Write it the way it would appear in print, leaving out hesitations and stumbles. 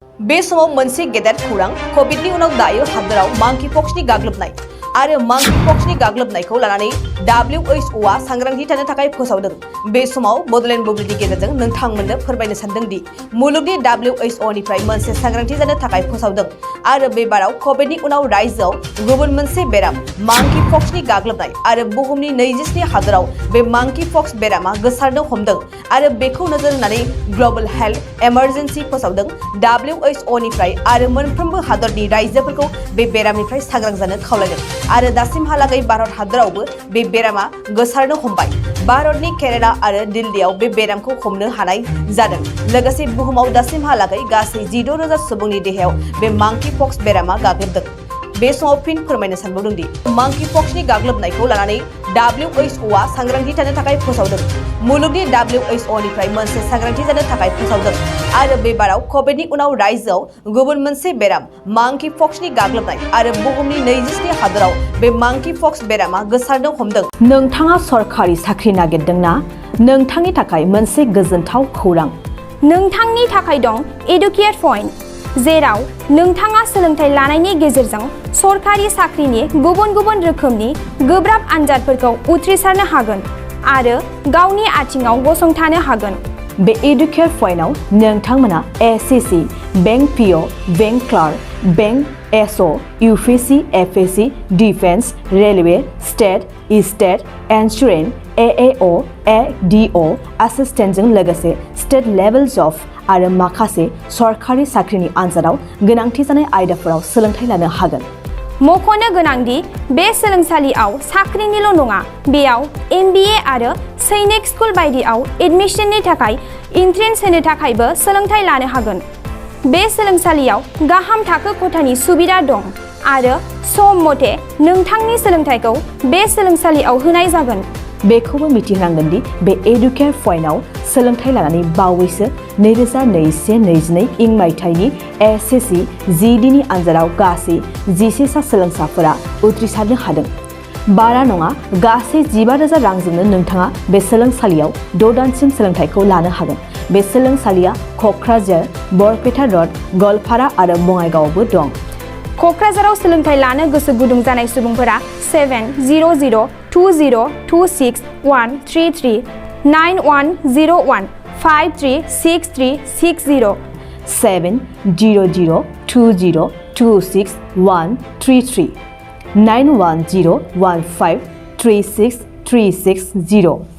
बे समाव मोनसे गेदेर खौरां कोविडनि उनाव दायो हादोराव मांकिपक्सनि गाग्लोबनाय आरो मांकिपक्सनि गाग्लोबनायखौ लानानै WHO आ सांग्रांथि थानो थाखाय फोसावदों। बे समाव बडलेण्ड बुब्लिनि गेजेरजों नोंथांमोननो फोरमायनो सानदों दि मुलुगनि WHO निफ्राय मोनसे सांग्रांथि जानो थाखाय फोसावदों आरो बे बाराव कोविडनि उनाव रायजोआव गुबुन मोनसे बेराम मांकिपक्सनि गाग्लोबनाय आरो बुहुमनि 27 हादोराव बे मांकिपक्स बेरामा गोसारनो हमदों आरो बेखौ नोजोर होनानै ग्लोबल हेल्थ इमारजेन्सि फोसावदों। WHO निफ्राय आरो मोनफ्रोमबो हादरनि रायजोफोरखौ बे बेरामनिफ्राय सांग्रां जानो खावलायदों आरो दासिमहालागै भारत हादरावबो बे बेरामा गोसारनो हमबाय। भारतनि केराला आरो दिल्लीआव बे बेरामखौ हमनो हानाय जादों। लोगोसे बुहुमाव दासिमहालागै गासै 16,000 सुबुंनि देहायाव बे मांकिपक्स बेरामा गाग्लोबदों। बे समाव फिन फोरमायनो सानबावदों दि मांकिपक्सनि गाग्लोबनायखौ लानानै WHO आ सांग्रांथि थानो थाखाय फोसावदों। मुलुगनि WHO निफ्राय मोनसे सांग्रांथि जानो थाखाय फोसावदों आरो बे बाराव कोविडनि उनाव रायजोआव गुबुन मोनसे बेराम मांकिपक्सनि गाग्लोबनाय आरो बुहुमनि 27 हादोराव बे मांकिपक्स बेरामा गोसारनो हमदों। नोंथाङा सरखारि साख्रि नागिरदोंना? नोंथांनि थाखाय मोनसे गोजोनथाव खौरां। नोंथांनि थाखाय दं एडुकेट पइन्ट, जेराव नोंथाङा सोलोंथाइ लानायनि गेजेरजों सरखारि साख्रिनि गुबुन गुबुन रोखोमनि गोब्राब आनजादफोरखौ उथ्रिसारनो हागोन आरो गावनि आथिङाव गसंथानो हागोन। बे एडुकेट पइन्टआव नोंथांमोना SSC, bank PO, bank clerk, bank SO, UPSC, FSC, defence, railway, state, insurance, AAO, ADO एसिस्टेन्टजों लोगोसे स्टेट लेभेल जब आरो माखासे सरखारि साख्रिनि आनजादाव गोनांथि जानाय आयदाफोराव सोलोंथाइ लानो हागोन। मख'नो गोनांदि बे सोलोंसालियाव साख्रिनिल' नङा, बेयाव MBA आरो सैनिक स्कुल बायदियाव एडमिशननि थाखाय एन्ट्रेन्स होनो थाखायबो सोलोंथाइ लानो हागोन। बे सोलोंसालियाव गाहाम थाखो खथानि सुबिदा दं आरो सम मथे नोंथांनि सोलोंथाइखौ बे सोलोंसालियाव होनाय जागोन। बेखौबो मिथिनांगोन दि बे एडुकेट पइन्टआव सोलोंथाइ लानानै बावैसो 2021-22 इं मायथाइनि एसएससी GD नि आनजादाव गासै 11 सा सोलोंसाफोरा उथ्रिसारनो हादों। बारा नङा, गासै 15,000 रांजोंनो नोंथाङा बे सोलोंसालियाव 6 दानसिम सोलोंथाइखौ लानो हागोन। बे सोलोंसालिया क'क्राझार, बरपेटा र'ड, गवालपारा आरो बङाइगावआवबो दं। क'क्राझाराव सोलोंथाइ लानो गोसो गुदुं जानाय सुबुंफोरा 70020261333 9101536360 70020261333 9101536360